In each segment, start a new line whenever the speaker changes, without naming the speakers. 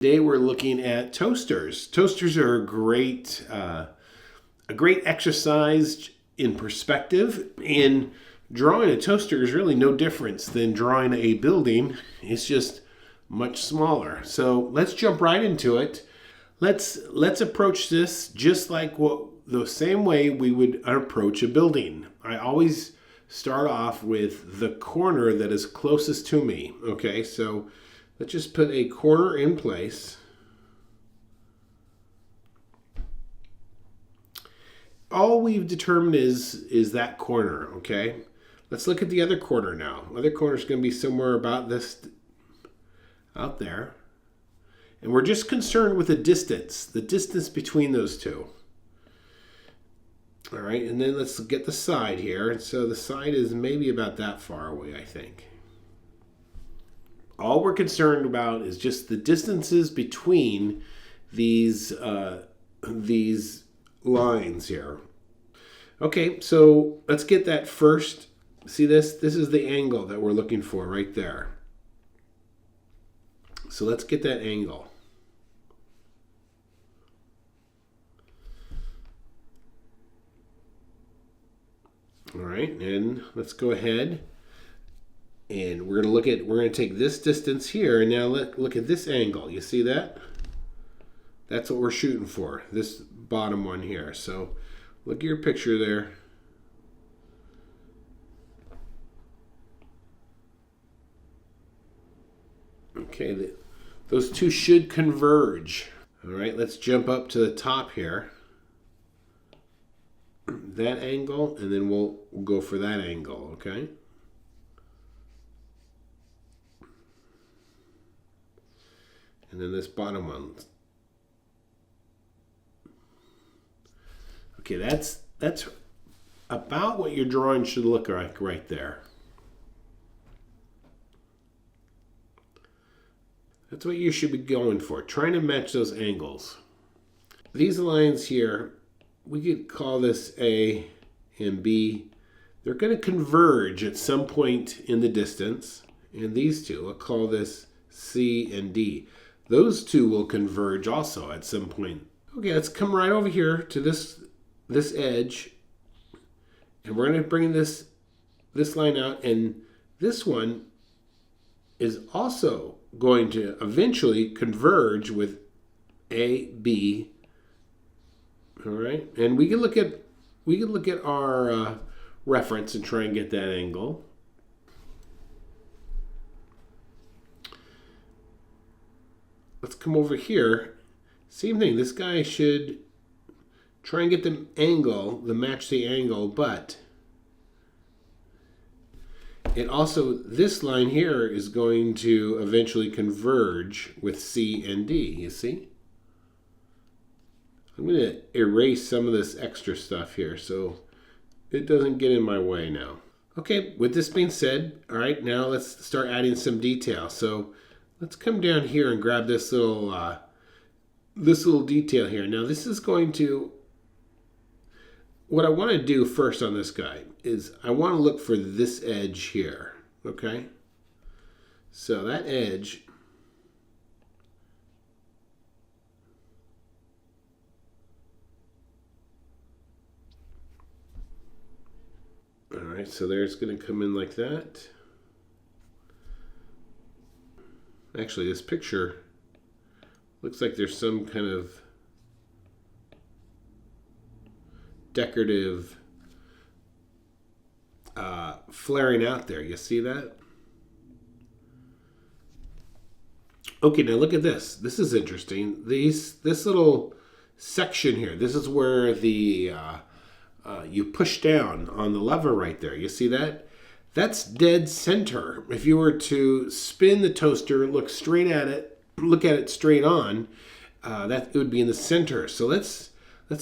Today we're looking at toasters. Toasters are a great exercise in perspective. And drawing a toaster is really no difference than drawing a building. It's just much smaller. So let's jump right into it. Let's approach this just like the same way we would approach a building. I always start off with the corner that is closest to me. Okay, so let's just put a corner in place. All we've determined is that corner, okay? Let's look at the other corner now. Other corner is going to be somewhere about this out there. And we're just concerned with the distance between those two. All right, and then let's get the side here. And so the side is maybe about that far away, I think. All we're concerned about is just the distances between these lines here. Okay, so let's get that first. See this? This is the angle that we're looking for right there. So let's get that angle. All right, and let's go ahead. And we're going to take this distance here, and now look at this angle. You see that? That's what we're shooting for, this bottom one here. So look at your picture there. Okay, those two should converge. All right, let's jump up to the top here. That angle, and then we'll go for that angle, okay? And then this bottom one. Okay, that's about what your drawing should look like right there. That's what you should be going for, trying to match those angles. These lines here, we could call this A and B. They're going to converge at some point in the distance. And these two, I'll call this C and D. Those two will converge also at some point. Okay, let's come right over here to this edge. And we're going to bring this line out. And this one is also going to eventually converge with A, B. All right, and we can look at our reference and try and get that angle. Let's come over here. Same thing. This guy should try and get the angle, match the angle, but it also, this line here is going to eventually converge with C and D, you see? I'm going to erase some of this extra stuff here so it doesn't get in my way now. Okay, with this being said, all right, now let's start adding some detail. So let's come down here and grab this little detail here. Now this is going to, what I want to do first on this guy is I want to look for this edge here, okay? So that edge, all right, so there's going to come in like that. Actually, this picture looks like there's some kind of decorative flaring out there. You see that? Okay, now look at this. This is interesting. This little section here, this is where the you push down on the lever right there. You see that? That's dead center. If you were to spin the toaster, look at it straight on, that it would be in the center. So let's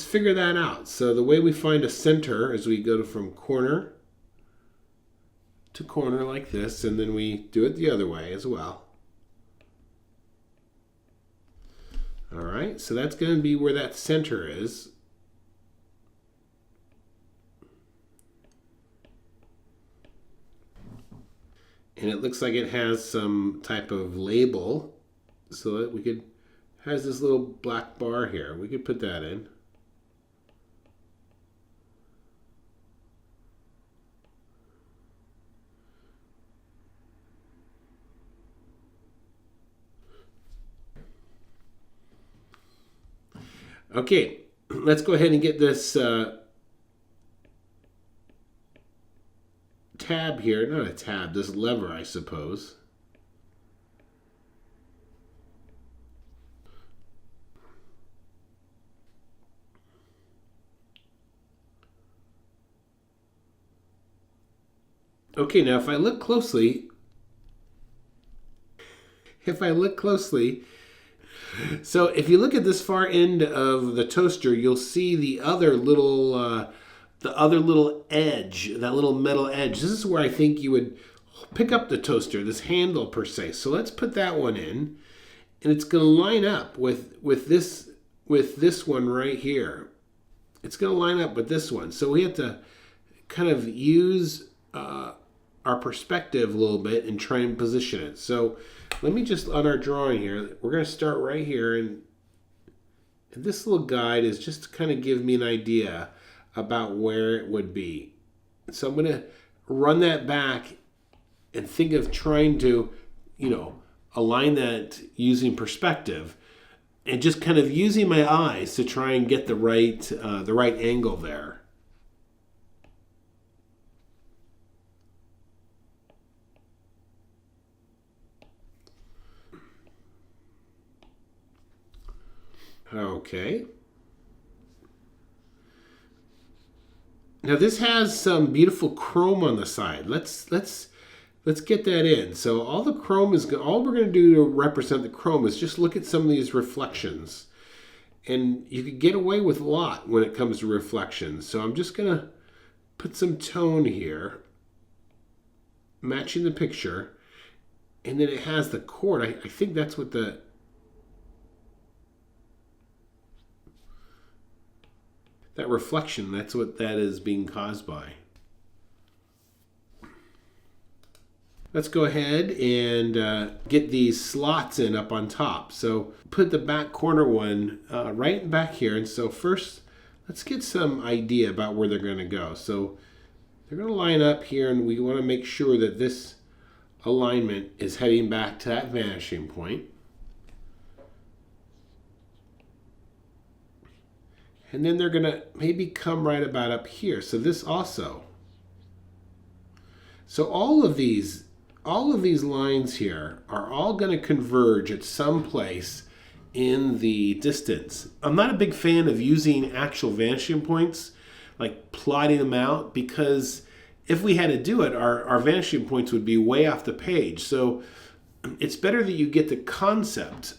figure that out. So the way we find a center is we go from corner to corner like this, and then we do it the other way as well. All right, so that's going to be where that center is. And it looks like it has some type of label so that we could has this little black bar here. We could put that in. Okay, let's go ahead and get this tab here. Not a tab, this lever, I suppose. Okay, now if I look closely, so if you look at this far end of the toaster, you'll see the other little edge, that little metal edge. This is where I think you would pick up the toaster, this handle per se. So let's put that one in, and it's going to line up with this one right here. It's going to line up with this one. So we have to kind of use our perspective a little bit and try and position it. So let me just, on our drawing here, we're going to start right here, and this little guide is just to kind of give me an idea about where it would be. So I'm going to run that back and think of trying to, align that using perspective and just kind of using my eyes to try and get the right angle there. Okay. Now this has some beautiful chrome on the side. Let's get that in. So all the chrome is all we're going to do to represent the chrome is just look at some of these reflections. And you could get away with a lot when it comes to reflections. So I'm just going to put some tone here, matching the picture. And then it has the cord. I think that's what that reflection, that's what that is being caused by. Let's go ahead and get these slots in up on top. So put the back corner one right back here. And so first, let's get some idea about where they're going to go. So they're going to line up here, and we want to make sure that this alignment is heading back to that vanishing point. And then they're going to maybe come right about up here. So this also. So all of these lines here are all going to converge at some place in the distance. I'm not a big fan of using actual vanishing points, like plotting them out, because if we had to do it, our vanishing points would be way off the page. So it's better that you get the concept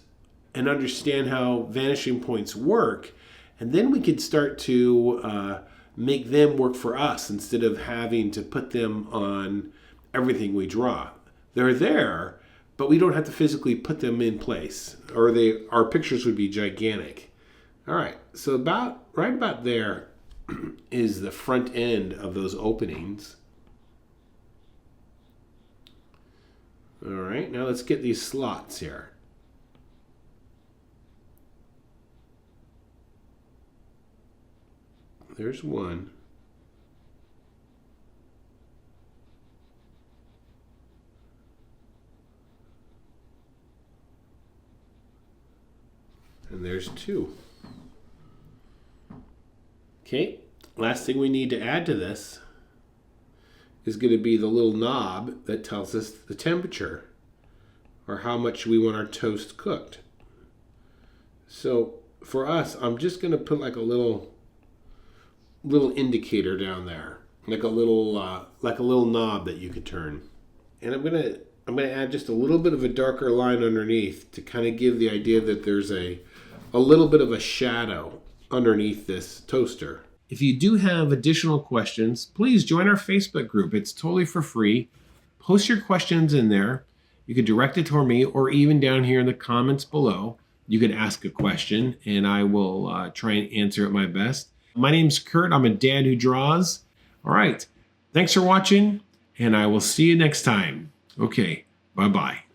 and understand how vanishing points work. And then we could start to make them work for us instead of having to put them on everything we draw. They're there, but we don't have to physically put them in place, or our pictures would be gigantic. All right, so right about there is the front end of those openings. All right, now let's get these slots here. There's one. And there's two. Okay, last thing we need to add to this is going to be the little knob that tells us the temperature or how much we want our toast cooked. So for us, I'm just going to put like a little indicator down there, like a little knob that you could turn. And I'm gonna add just a little bit of a darker line underneath to kind of give the idea that there's a little bit of a shadow underneath this toaster. If you do have additional questions, please join our Facebook group. It's totally for free. Post your questions in there. You can direct it toward me, or even down here in the comments below, you can ask a question and I will try and answer it my best. My name's Kurt. I'm a dad who draws. All right. Thanks for watching, and I will see you next time. Okay. Bye-bye.